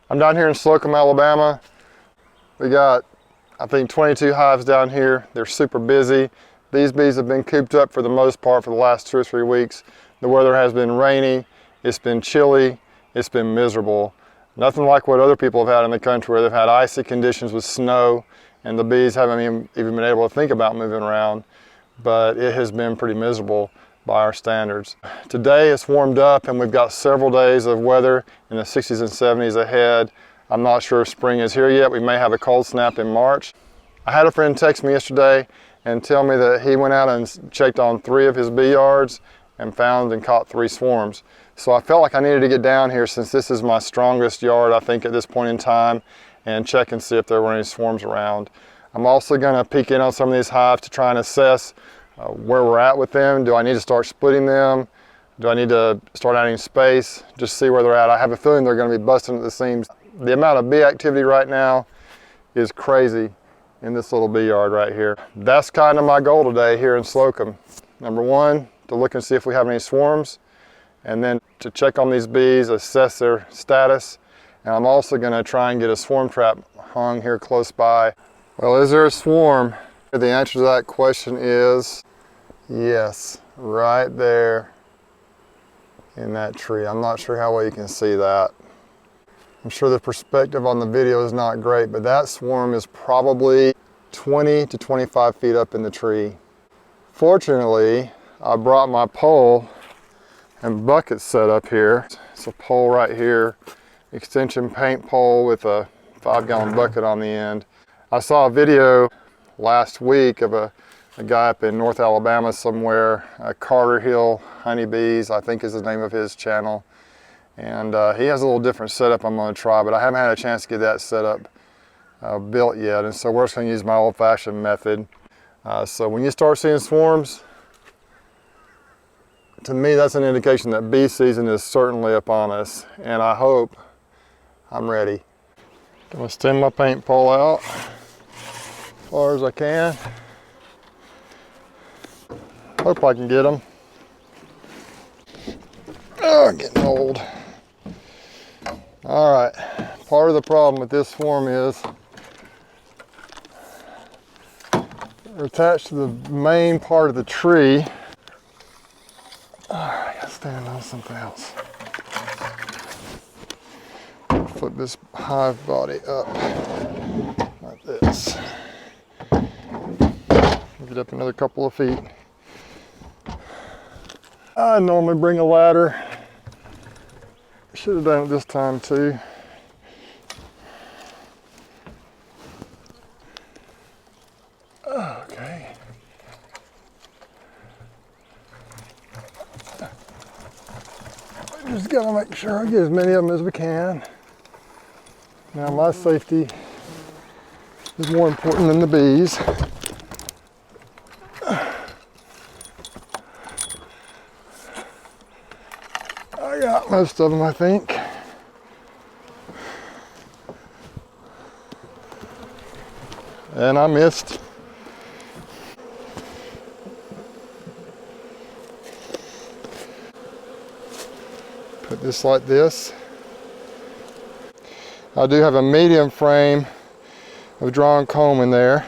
I'm down here in Slocomb, Alabama. We got, I think, 22 hives down here. They're super busy. These bees have been cooped up for the most part for the last 2 or 3 weeks. The weather has been rainy, it's been chilly, it's been miserable. Nothing like what other people have had in the country where they've had icy conditions with snow and the bees haven't even been able to think about moving around. But it has been pretty miserable by our standards. Today it's warmed up and we've got several days of weather in the 60s and 70s ahead. I'm not sure if spring is here yet. We may have a cold snap in March. I had a friend text me yesterday and tell me that he went out and checked on 3 of his bee yards and found and caught 3 swarms. So I felt like I needed to get down here since this is my strongest yard, I think, at this point in time, and check and see if there were any swarms around. I'm also going to peek in on some of these hives to try and assess where we're at with them. Do I need to start splitting them? Do I need to start adding space? Just see where they're at. I have a feeling they're going to be busting at the seams. The amount of bee activity right now is crazy in this little bee yard right here. That's kind of my goal today here in Slocomb. Number 1, to look and see if we have any swarms, and then to check on these bees, assess their status. And I'm also going to try and get a swarm trap hung here close by. Well, is there a swarm? The answer to that question is yes, right there in that tree. I'm not sure how well you can see that. I'm sure the perspective on the video is not great, but that swarm is probably 20 to 25 feet up in the tree. Fortunately, I brought my pole and bucket set up here. It's a pole right here, extension paint pole with a 5-gallon bucket on the end. I saw a video last week of a guy up in North Alabama somewhere, Carter Hill Honeybees, I think is the name of his channel. And he has a little different setup I'm going to try, but I haven't had a chance to get that setup built yet. And so we're just going to use my old-fashioned method. So when you start seeing swarms, to me that's an indication that bee season is certainly upon us. And I hope I'm ready. I'm going to stem my paint pole out as far as I can. Hope I can get them. Oh, I'm getting old. All right, part of the problem with this swarm is they're attached to the main part of the tree. Oh, I gotta stand on something else. Flip this hive body up like this. Get up another couple of feet. I normally bring a ladder. Should have done it this time too. Okay. Just gotta make sure I get as many of them as we can. Now my safety is more important than the bees. I got most of them, I think. And I missed. Put this like this. I do have a medium frame of drawn comb in there.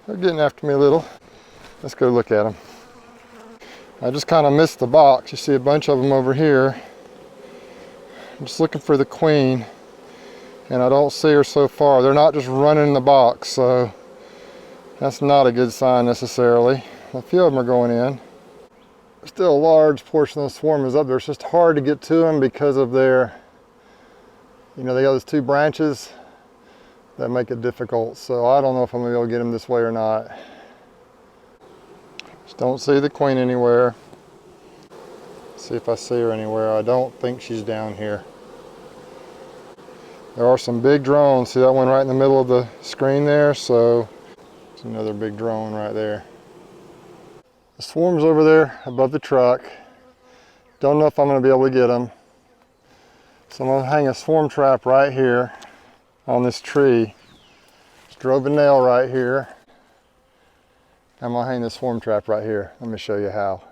They're getting after me a little. Let's go look at them. I just kind of missed the box. You see a bunch of them over here. I'm just looking for the queen, and I don't see her so far. They're not just running in the box, so that's not a good sign necessarily. A few of them are going in. Still a large portion of the swarm is up there. It's just hard to get to them because of their, you know, they got those 2 branches that make it difficult. So I don't know if I'm gonna be able to get them this way or not. Just don't see the queen anywhere. See if I see her anywhere. I don't think she's down here. There are some big drones. See that one right in the middle of the screen there? So it's another big drone right there. The swarm's over there above the truck. Don't know if I'm going to be able to get them. So I'm going to hang a swarm trap right here on this tree. Just drove a nail right here. I'm going to hang this swarm trap right here. Let me show you how.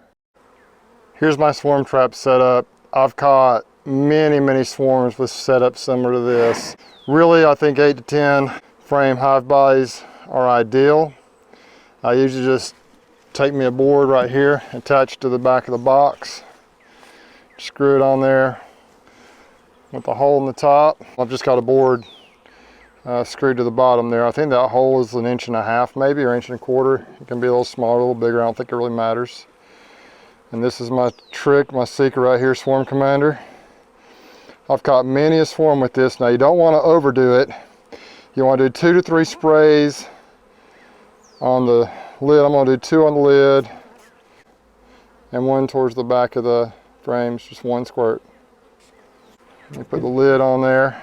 Here's my swarm trap set up. I've caught many swarms with setups similar to this. Really, I think 8 to 10 frame hive bodies are ideal. I usually just take me a board right here, attach it to the back of the box, screw it on there with the hole in the top. I've just got a board screwed to the bottom there. I think that hole is 1.5 inches maybe, or 1.25 inches. It can be a little smaller, a little bigger. I don't think it really matters. And this is my trick, my secret right here, Swarm Commander. I've caught many a swarm with this. Now you don't want to overdo it. You want to do 2 to 3 sprays on the lid. I'm going to do 2 on the lid and 1 towards the back of the frames, just 1 squirt. You put the lid on there.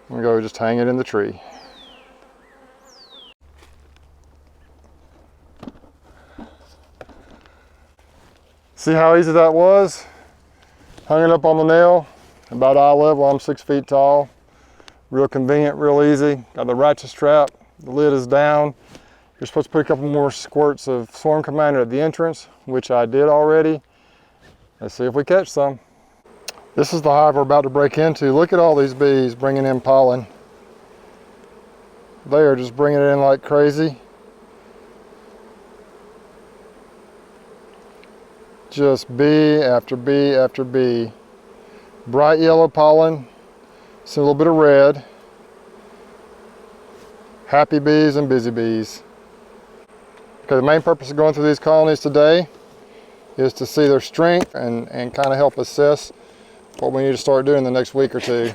I'm going to just hang it in the tree. See how easy that was? Hung it up on the nail, about eye level. I'm 6 feet tall. Real convenient, real easy. Got the ratchet strap, the lid is down. You're supposed to put a couple more squirts of Swarm Commander at the entrance, which I did already. Let's see if we catch some. This is the hive we're about to break into. Look at all these bees bringing in pollen. They are just bringing it in like crazy. Just bee after bee after bee. Bright yellow pollen, see a little bit of red. Happy bees and busy bees. Okay, the main purpose of going through these colonies today is to see their strength and kind of help assess what we need to start doing the next week or 2.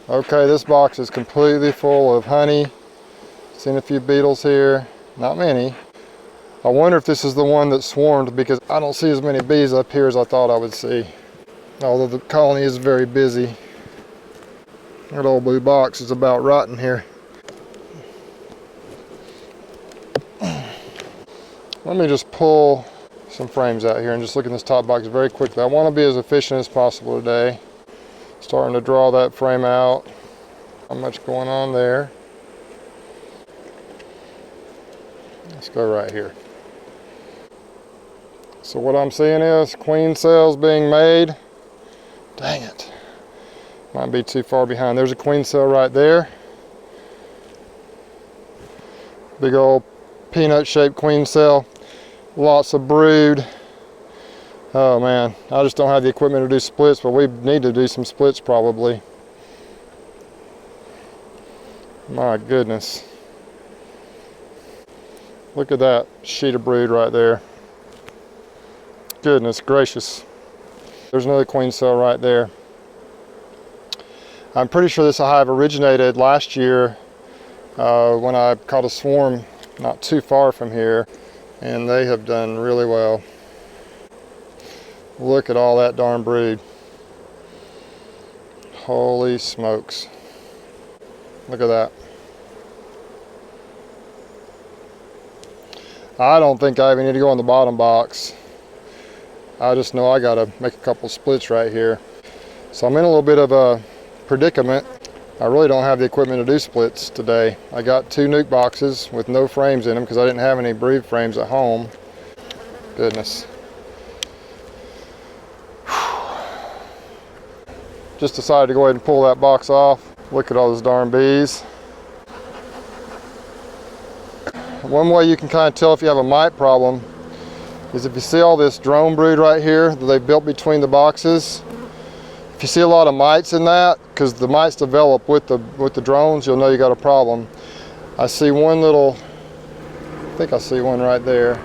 Okay, this box is completely full of honey. Seen a few beetles here, not many. I wonder if this is the one that swarmed, because I don't see as many bees up here as I thought I would see. Although the colony is very busy. That old blue box is about rotten here. Let me just pull some frames out here and just look in this top box very quickly. I want to be as efficient as possible today. Starting to draw that frame out. Not much going on there. Let's go right here. So what I'm seeing is queen cells being made. Dang it. Might be too far behind. There's a queen cell right there. Big old peanut shaped queen cell. Lots of brood. Oh man, I just don't have the equipment to do splits, but we need to do some splits probably. My goodness. Look at that sheet of brood right there. Goodness gracious. There's another queen cell right there. I'm pretty sure this hive originated last year when I caught a swarm not too far from here, and they have done really well. Look at all that darn brood. Holy smokes. Look at that. I don't think I even need to go in the bottom box. I just know I gotta make a couple splits right here. So I'm in a little bit of a predicament. I really don't have the equipment to do splits today. I got 2 nuke boxes with no frames in them because I didn't have any brood frames at home. Goodness. Just decided to go ahead and pull that box off. Look at all those darn bees. One way you can kind of tell if you have a mite problem is if you see all this drone brood right here that they've built between the boxes. If you see a lot of mites in that, because the mites develop with the drones, you'll know you got a problem. I see one little, I think I see one right there.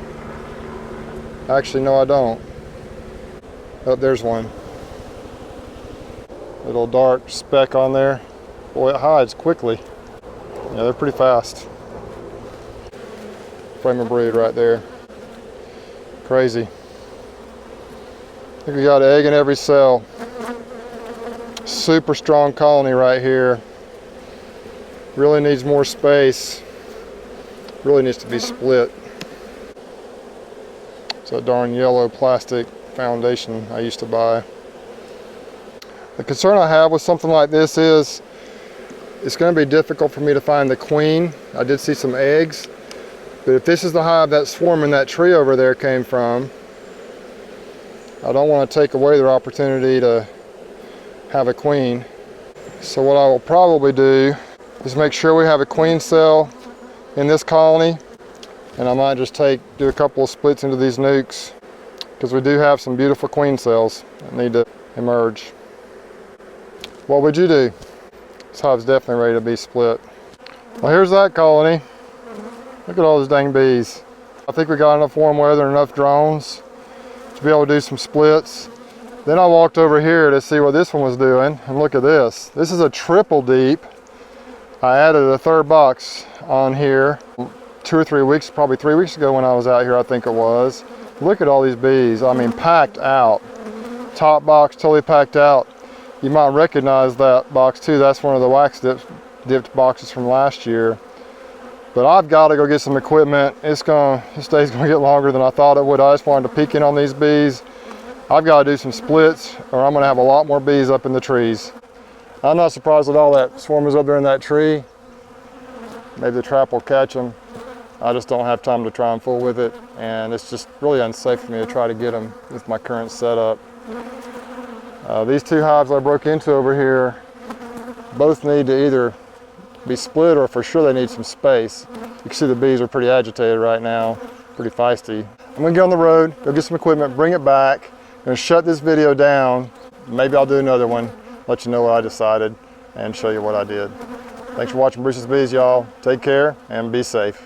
Actually, no, I don't. Oh, there's one. Little dark speck on there. Boy, it hides quickly. Yeah, they're pretty fast. Frame of brood right there. Crazy. I think we got an egg in every cell. Super strong colony right here. Really needs more space. Really needs to be split. It's that darn yellow plastic foundation I used to buy. The concern I have with something like this is it's going to be difficult for me to find the queen. I did see some eggs, but if this is the hive that swarm in that tree over there came from, I don't want to take away their opportunity to have a queen. So what I will probably do is make sure we have a queen cell in this colony, and I might just do a couple of splits into these nukes, because we do have some beautiful queen cells that need to emerge. What would you do? This hive's definitely ready to be split. Well, here's that colony. Look at all those dang bees. I think we got enough warm weather and enough drones to be able to do some splits. Then I walked over here to see what this one was doing, and look at this. This is a triple deep. I added a third box on here 2 or 3 weeks, probably 3 weeks ago when I was out here, I think it was. Look at all these bees. I mean, packed out. Top box totally packed out. You might recognize that box too. That's one of the wax dipped boxes from last year. But I've got to go get some equipment. This day's gonna get longer than I thought it would. I just wanted to peek in on these bees. I've got to do some splits, or I'm gonna have a lot more bees up in the trees. I'm not surprised at all that swarm is up there in that tree. Maybe the trap will catch them. I just don't have time to try and fool with it, and it's just really unsafe for me to try to get them with my current setup. These 2 hives I broke into over here both need to either be split, or for sure they need some space. You can see the bees are pretty agitated right now, pretty feisty. I'm gonna get on the road, go get some equipment, bring it back. I'm gonna shut this video down. Maybe I'll do another one, let you know what I decided, and show you what I did. Thanks for watching Bruce's Bees, y'all. Take care and be safe.